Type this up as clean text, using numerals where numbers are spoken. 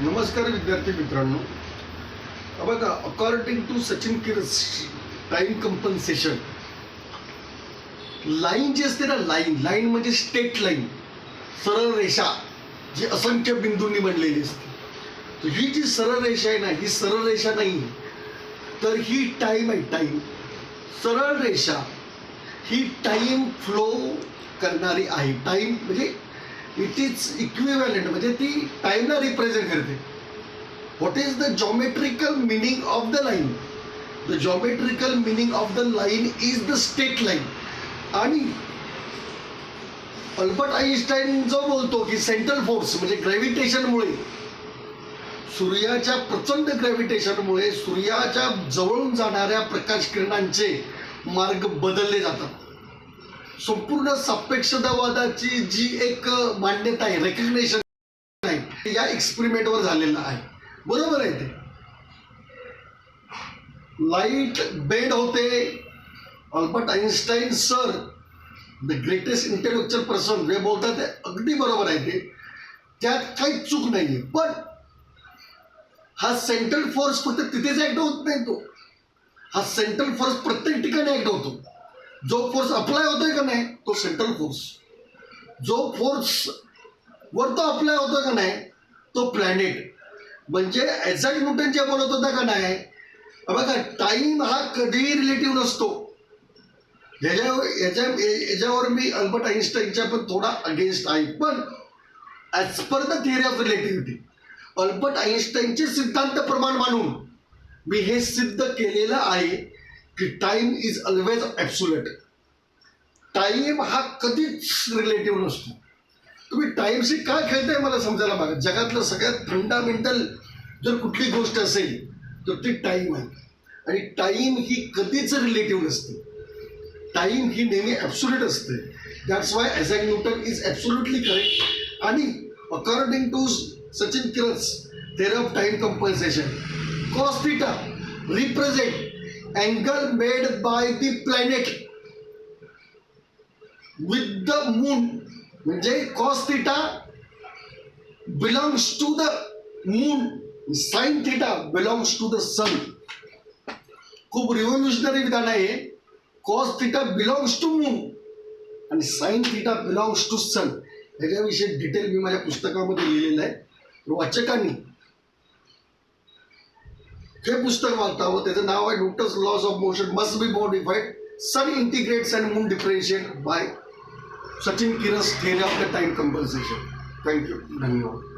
नमस्कार विद्यार्थी मित्रांनो. बघा, according to Sachin Kiras time compensation, line जी असते ना, लाईन म्हणजे स्टेट लाईन, सरळ रेषा जी असंख्य बिंदूंनी बनलेली असते. तर ही जी सरळ रेषा आहे ना, ही सरळ रेषा नाही, तर ही टाइम आहे. टाइम सरळ रेषा ही टाइम फ्लो करणारी आहे. टाइम म्हणजे इट इज इक्विव्हॅलंट, म्हणजे ती टाइमला रिप्रेझेंट करते. What is the geometrical meaning of the line? The geometrical meaning of the line is the state line. आणि अल्बर्ट आईन्स्टाईन जो बोलतो की सेंट्रल फोर्स म्हणजे ग्रॅव्हिटेशनमुळे, सूर्याच्या प्रचंड ग्रॅव्हिटेशनमुळे सूर्याच्या जवळून जाणाऱ्या प्रकाश किरणांचे मार्ग बदलले जातात. संपूर्ण सापेक्षतावादाची जी एक मान्यता आहे, रेकग्नेशन आहे, या एक्सपेरिमेंटवर झालेलं आहे. बरोबर आहे ते. लाईट बेंड होते. Albert Einstein sir, the greatest intellectual person, जे बोलतात ते अगदी बरोबर आहे. ते त्यात काही चूक नाही आहे. पण हा सेंट्रल फोर्स फक्त तिथेच ऍक्ट होत नाही. हा सेंट्रल फोर्स प्रत्येक ठिकाणी ऍक्ट होतो. जो फोर्स अप्लाय होतोय का नाही, तो सेंट्रल फोर्स. जो फोर्स वर तो अप्लाय होतोय का नाही, तो प्लॅनेट. म्हणजे आयझॅक न्यूटन जे बोलत होता का नाही, बघा, टाइम हा कधीही रिलेटिव्ह नसतो. याच्यावर मी अल्बर्ट आईन्स्टाईनच्या पण थोडा अगेन्स्ट आहे. पण as per the theory of relativity, Albert आईन्स्टाईनचे सिद्धांत प्रमाण मानून मी हे सिद्ध केलेलं आहे की time is always absolute. Time हा कधीच रिलेटिव्ह नसतो. तुम्ही टाइमशी काय खेळताय मला समजायला बघा. जगातलं सगळ्यात फंडामेंटल जर कुठली गोष्ट असेल तर ती टाइम आहे. आणि टाइम ही कधीच रिलेटिव्ह नसते. टाइम ही नेहमी ॲब्सोल्यूट असते. That's why Isaac Newton is absolutely correct. आणि according to Sachin Kiras theory of time compensation, cos theta represent angle made by the planet with the moon. म्हणजे cos theta belongs to the moon, sin theta belongs to the sun. खूप revolutionary विधान आहे. cos theta belongs to moon आणि sin theta belongs to sun. याच्याविषयी detail मी माझ्या पुस्तकामध्ये लिहिलेलं आहे. वाचकांनी हे पुस्तक वाचावं. त्याचं नाव आहे Newton's laws of motion must be modified, sun integrates and moon differentiate by Sachin Kiras, theory of the time compensation. Thank you. धन्यवाद.